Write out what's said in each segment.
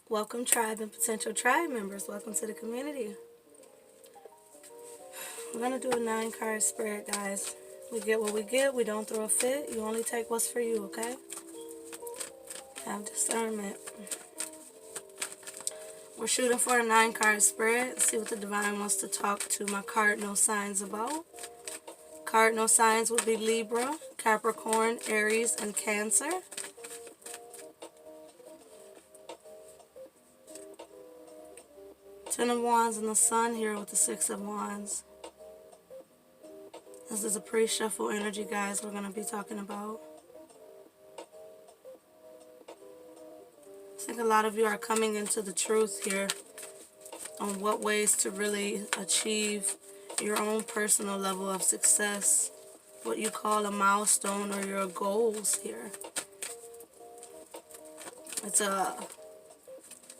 Welcome, tribe and potential tribe members. Welcome to the community. We're going to do a 9-card spread, guys. We get what we get. We don't throw a fit. You only take what's for you, okay? Have discernment. We're shooting for a 9-card spread. See what the divine wants to talk to my cardinal signs about. Cardinal signs would be Libra, Capricorn, Aries, and Cancer. Ten of Wands and the Sun here with the Six of Wands. This is a pre-shuffle energy, guys, we're going to be talking about. I think a lot of you are coming into the truth here on what ways to really achieve your own personal level of success, what you call a milestone or your goals here. It's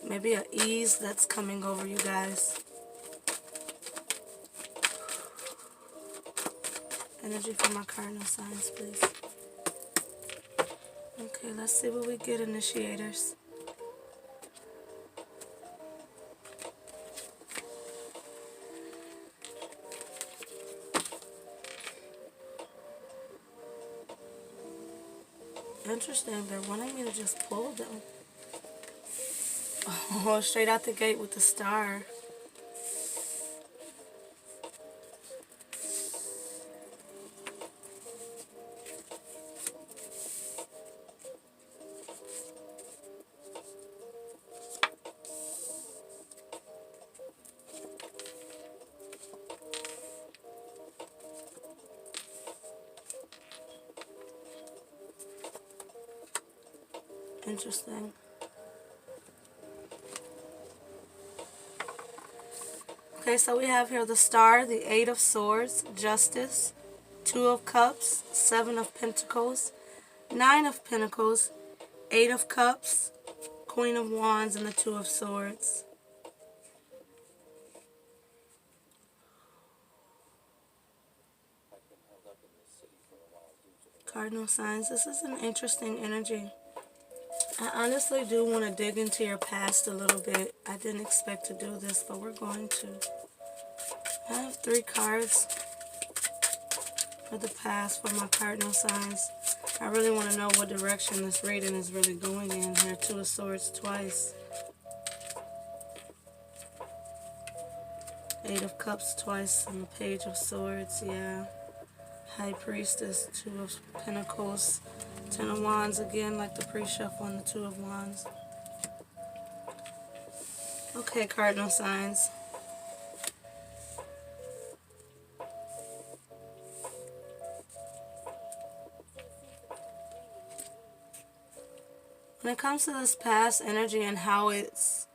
maybe an ease that's coming over you guys. Energy for my cardinal signs, please. Okay, let's see what we get, initiators. Interesting, they're wanting me to just pull them. Oh, straight out the gate with the star. Interesting. Okay, so we have here the Star, the Eight of Swords, Justice, Two of Cups, Seven of Pentacles, Nine of Pentacles, Eight of Cups, Queen of Wands, and the Two of Swords. Cardinal signs, this is an interesting energy. I honestly do want to dig into your past a little bit. I didn't expect to do this, but we're going to. I have 3 cards for the past for my cardinal signs. I really want to know what direction this reading is really going in here. Two of Swords twice. Eight of Cups twice and the Page of Swords, yeah. High Priestess, Two of Pentacles, Ten of Wands again, like the pre-shuffle and the Two of Wands. Okay, cardinal signs. When it comes to this past energy and how it's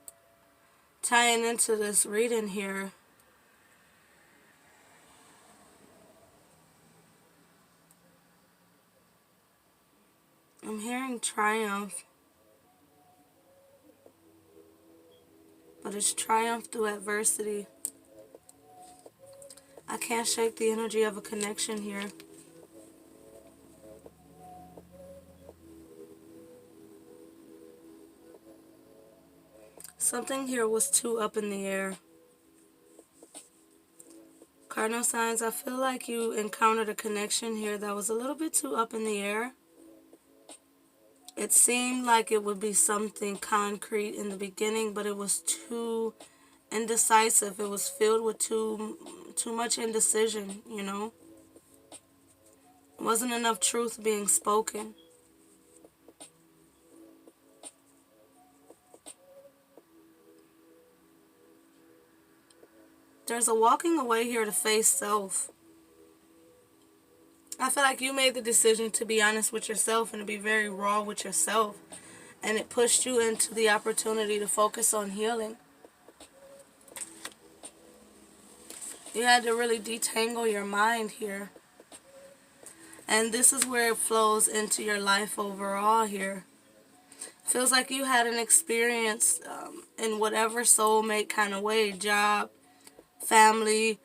tying into this reading here, I'm hearing triumph, but it's triumph through adversity. I can't shake the energy of a connection here. Something here was too up in the air. Cardinal signs, I feel like you encountered a connection here that was a little bit too up in the air. It seemed like it would be something concrete in the beginning, but it was too indecisive. It was filled with too much indecision, you know. Wasn't enough truth being spoken. There's a walking away here to face self. I feel like you made the decision to be honest with yourself and to be very raw with yourself. And it pushed you into the opportunity to focus on healing. You had to really detangle your mind here. And this is where it flows into your life overall here. Feels like you had an experience in whatever soulmate kind of way. Job, family,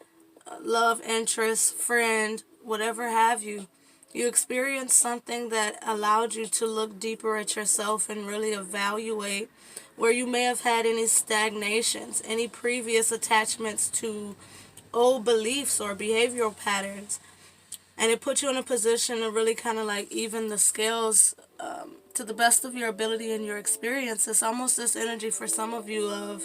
love interest, friend, whatever have you. You experienced something that allowed you to look deeper at yourself and really evaluate where you may have had any stagnations, any previous attachments to old beliefs or behavioral patterns. And it puts you in a position to really kind of like even the scales to the best of your ability and your experience. It's almost this energy for some of you of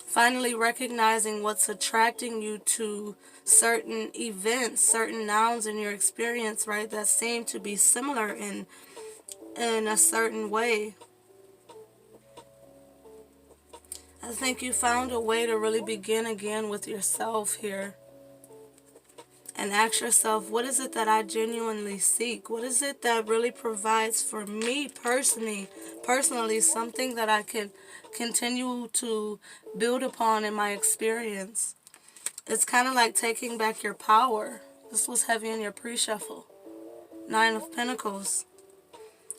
finally recognizing what's attracting you to certain events, certain nouns in your experience, right, that seem to be similar in a certain way. I think you found a way to really begin again with yourself here. And ask yourself, what is it that I genuinely seek? What is it that really provides for me personally something that I can continue to build upon in my experience? It's kind of like taking back your power. This was heavy in your pre-shuffle. 9 of Pentacles.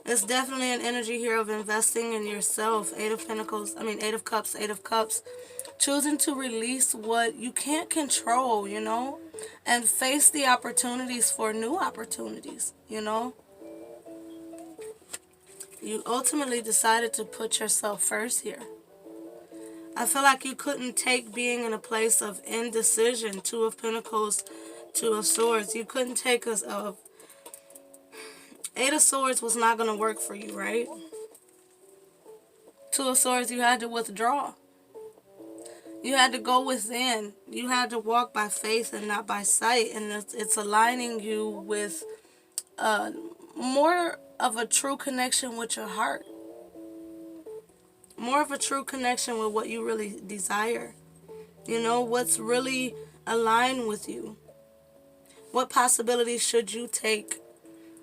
It's definitely an energy here of investing in yourself. 8 of Pentacles, 8 of Cups, 8 of Cups. Choosing to release what you can't control, and face the opportunities for new opportunities, You ultimately decided to put yourself first here. I feel like you couldn't take being in a place of indecision. 2 of Pentacles, 2 of Swords. You couldn't take us of 8 of Swords was not going to work for you, right? 2 of Swords, you had to withdraw. You had to go within. You had to walk by faith and not by sight. And it's aligning you with more of a true connection with your heart. More of a true connection with what you really desire. What's really aligned with you. What possibilities should you take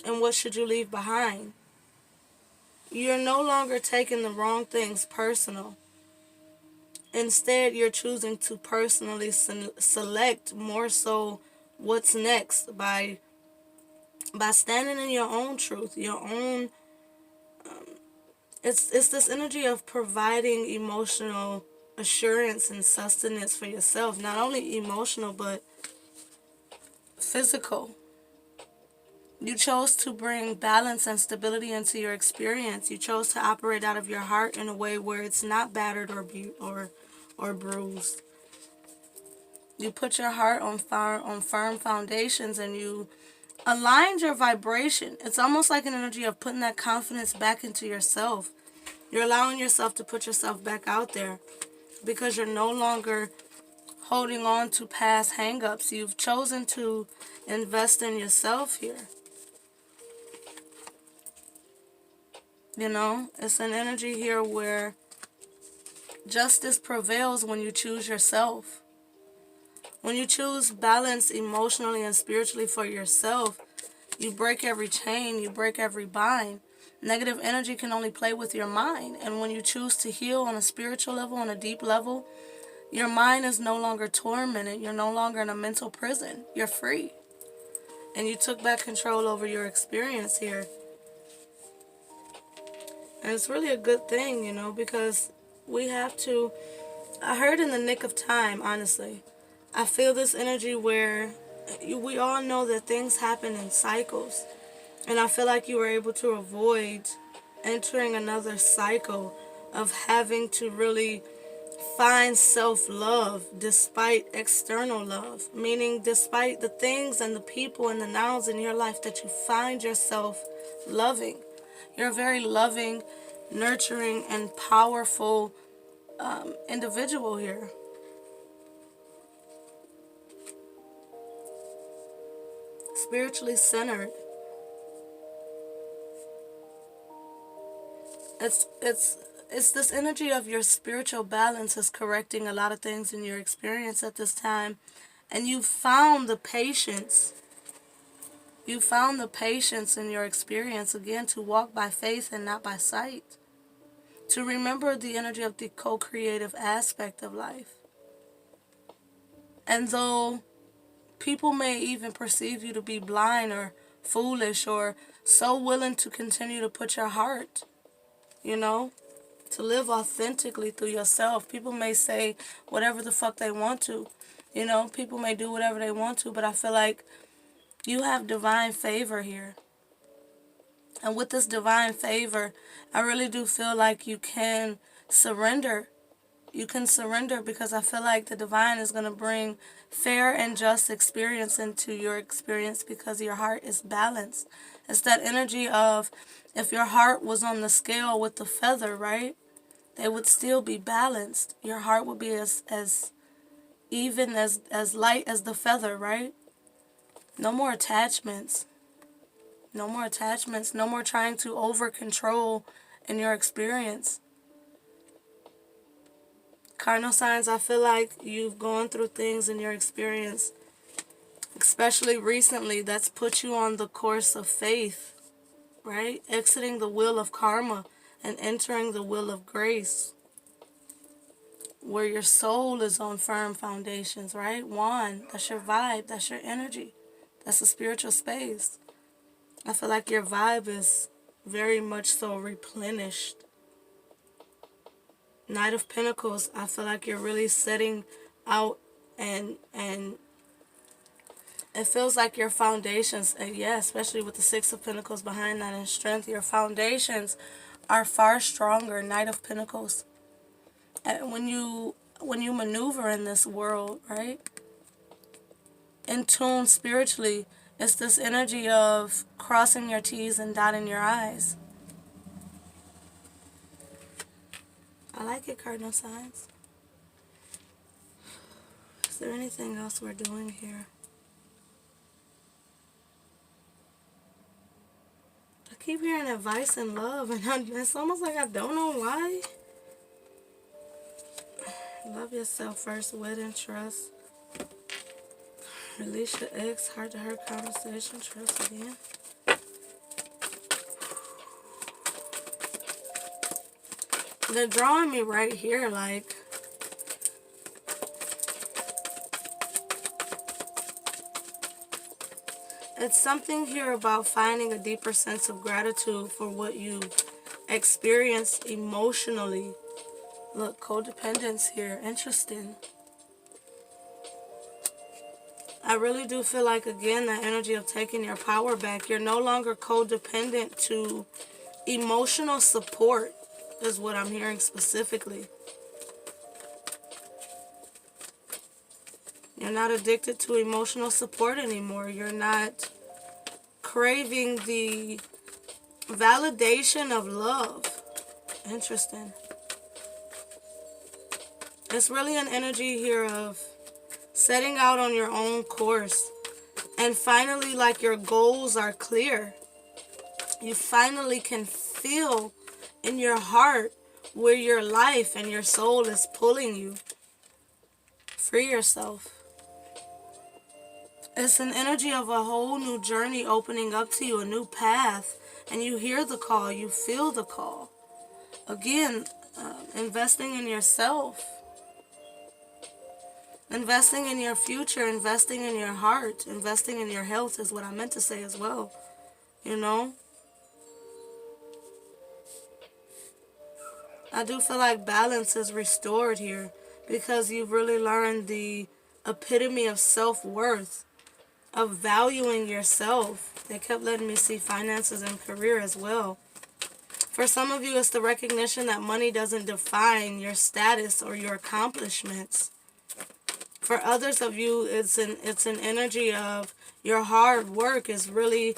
and what should you leave behind? You're no longer taking the wrong things personal. Instead, you're choosing to personally select more so what's next by standing in your own truth, your own. It's this energy of providing emotional assurance and sustenance for yourself. Not only emotional, but physical. You chose to bring balance and stability into your experience. You chose to operate out of your heart in a way where it's not battered or bruised. You put your heart on firm foundations, and you aligned your vibration. It's almost like an energy of putting that confidence back into yourself. You're allowing yourself to put yourself back out there because you're no longer holding on to past hang-ups. You've chosen to invest in yourself here. It's an energy here where justice prevails when you choose yourself. When you choose balance emotionally and spiritually for yourself, you break every chain, you break every bind. Negative energy can only play with your mind. And when you choose to heal on a spiritual level, on a deep level, your mind is no longer tormented. You're no longer in a mental prison. You're free. And you took back control over your experience here. And it's really a good thing, because we have to. I heard in the nick of time, honestly. I feel this energy where we all know that things happen in cycles. And I feel like you were able to avoid entering another cycle of having to really find self-love despite external love. Meaning despite the things and the people and the nouns in your life that you find yourself loving. You're a very loving, nurturing, and powerful individual here. Spiritually centered. It's this energy of your spiritual balance is correcting a lot of things in your experience at this time. And you found the patience. You found the patience in your experience, again, to walk by faith and not by sight. To remember the energy of the co-creative aspect of life. And though people may even perceive you to be blind or foolish or so willing to continue to put your heart, to live authentically through yourself. People may say whatever the fuck they want to. People may do whatever they want to, but I feel like you have divine favor here. And with this divine favor, I really do feel like you can Surrender. You can surrender, because I feel like the divine is going to bring fair and just experience into your experience, because your heart is balanced. It's that energy of, if your heart was on the scale with the feather, right? They would still be balanced. Your heart would be as even, as light as the feather, right? No more attachments. No more attachments. No more trying to over control in your experience. Cardinal signs, I feel like you've gone through things in your experience, especially recently, that's put you on the course of faith, right? Exiting the wheel of karma and entering the wheel of grace, where your soul is on firm foundations, right? One, that's your vibe, that's your energy, that's a spiritual space. I feel like your vibe is very much so replenished. Knight of Pentacles, I feel like you're really setting out, and it feels like your foundations, and yeah, especially with the Six of Pentacles behind that and strength, your foundations are far stronger. Knight of Pentacles. And when you maneuver in this world, right, in tune spiritually, it's this energy of crossing your T's and dotting your I's. I like it, Cardinal signs. Is there anything else we're doing here? I keep hearing advice and love, and it's almost like I don't know why. Love yourself first, wed and trust. Release your ex, heart-to-heart conversation, trust again. They're drawing me right here, like, it's something here about finding a deeper sense of gratitude for what you experienced emotionally. Look, codependence here. Interesting. I really do feel like, again, that energy of taking your power back. You're no longer codependent to emotional support, is what I'm hearing specifically. You're not addicted to emotional support anymore. You're not craving the validation of love. Interesting. It's really an energy here of setting out on your own course. And finally, like, your goals are clear. You finally can feel in your heart where your life and your soul is pulling you. Free yourself. It's an energy of a whole new journey opening up to you, a new path. And you hear the call, you feel the call. Again, investing in yourself. Investing in your future, investing in your heart, investing in your health is what I meant to say as well. You know? I do feel like balance is restored here, because you've really learned the epitome of self-worth, of valuing yourself. They kept letting me see finances and career as well. For some of you, it's the recognition that money doesn't define your status or your accomplishments. For others of you, it's an energy of your hard work is really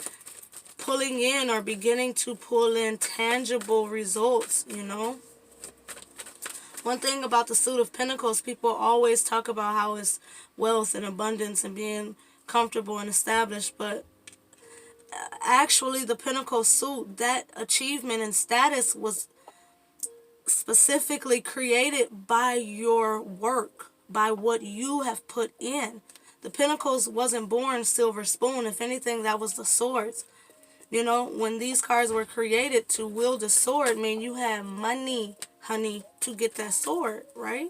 pulling in or beginning to pull in tangible results, you know? One thing about the Suit of Pentacles, people always talk about how it's wealth and abundance and being comfortable and established, but actually the Pentacle suit, that achievement and status was specifically created by your work, by what you have put in. The Pentacles wasn't born silver spoon. If anything, that was the swords. You know, when these cards were created to wield a sword, I mean, you had money, honey, to get that sword, right?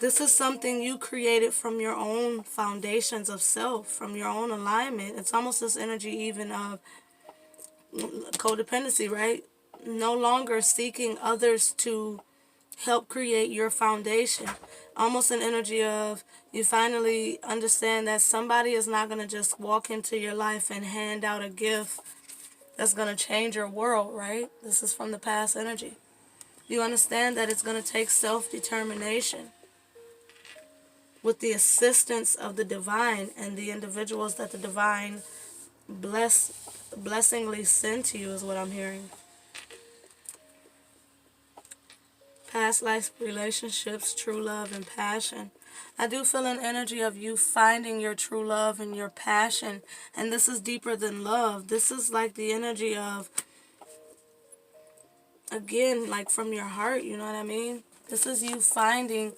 This is something you created from your own foundations of self, from your own alignment. It's almost this energy even of codependency, right? No longer seeking others to help create your foundation. Almost an energy of you finally understand that somebody is not going to just walk into your life and hand out a gift that's going to change your world, right? This is from the past energy. You understand that it's going to take self-determination with the assistance of the divine and the individuals that the divine blessingly send to you is what I'm hearing. Past life relationships, true love, and passion. I do feel an energy of you finding your true love and your passion. And this is deeper than love. This is like the energy of, again, like from your heart, you know what I mean? This is you finding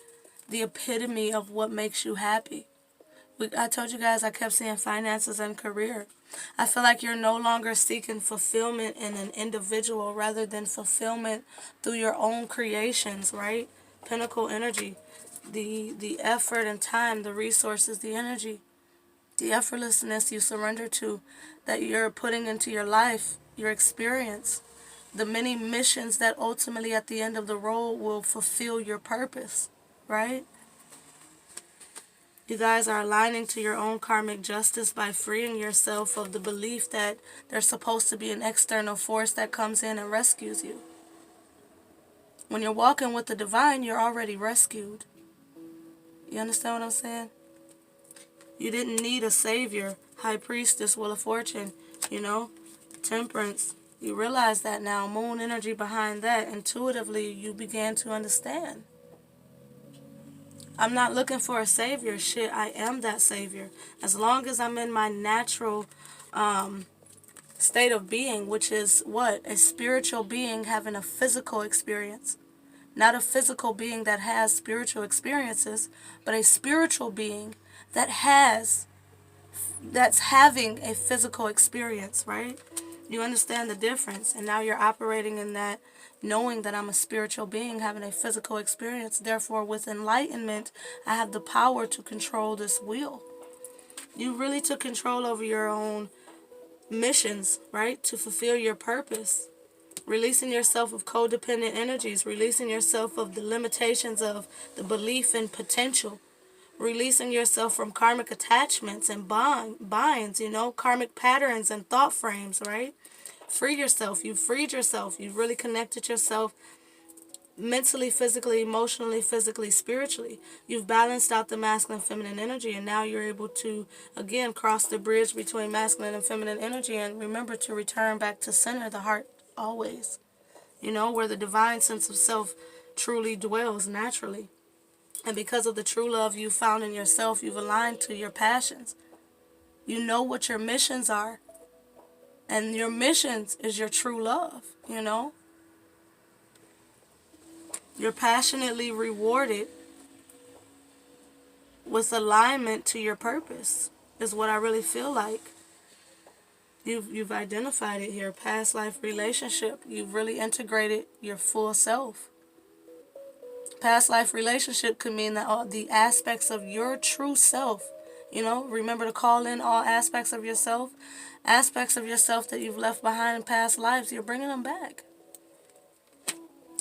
the epitome of what makes you happy. I told you guys I kept saying finances and career. I feel like you're no longer seeking fulfillment in an individual rather than fulfillment through your own creations, right? Pinnacle energy. The effort and time, the resources, the energy, the effortlessness you surrender to, that you're putting into your life, your experience, the many missions that ultimately at the end of the road will fulfill your purpose, right? You guys are aligning to your own karmic justice by freeing yourself of the belief that there's supposed to be an external force that comes in and rescues you. When you're walking with the divine, you're already rescued. You understand what I'm saying? You didn't need a savior, high priestess, wheel of fortune, you know, temperance. You realize that now, moon energy behind that. Intuitively, you began to understand. I'm not looking for a savior. Shit, I am that savior. As long as I'm in my natural state of being, which is what? A spiritual being having a physical experience. Not a physical being that has spiritual experiences, but a spiritual being that's having a physical experience, right? You understand the difference, and now you're operating in that, knowing that I'm a spiritual being having a physical experience. Therefore, with enlightenment, I have the power to control this wheel. You really took control over your own missions, right? To fulfill your purpose. Releasing yourself of codependent energies, releasing yourself of the limitations of the belief in potential, releasing yourself from karmic attachments and binds, you know, karmic patterns and thought frames, right? Free yourself. You've freed yourself. You've really connected yourself mentally, physically, emotionally, physically, spiritually. You've balanced out the masculine and feminine energy, and now you're able to, again, cross the bridge between masculine and feminine energy, and remember to return back to center, the heart, always. You know, where the divine sense of self truly dwells naturally. And because of the true love you found in yourself, you've aligned to your passions. You know what your missions are. And your missions is your true love, you know. You're passionately rewarded with alignment to your purpose, is what I really feel like. You've identified it here. Past life relationship. You've really integrated your full self. Past life relationship could mean that all the aspects of your true self, you know, remember to call in all aspects of yourself that you've left behind in past lives, you're bringing them back.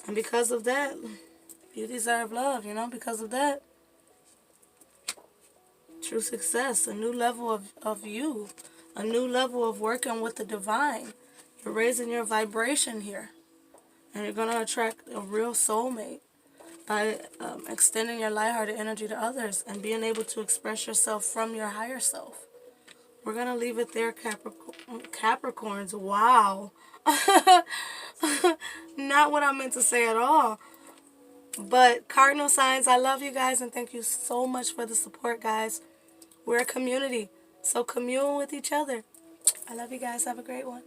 And because of that, you deserve love, you know, because of that. True success, a new level of you, a new level of working with the divine. You're raising your vibration here. And you're going to attract a real soulmate by extending your lighthearted energy to others and being able to express yourself from your higher self. We're going to leave it there, Capricorns. Wow. Not what I meant to say at all. But Cardinal signs, I love you guys and thank you so much for the support, guys. We're a community, so commune with each other. I love you guys. Have a great one.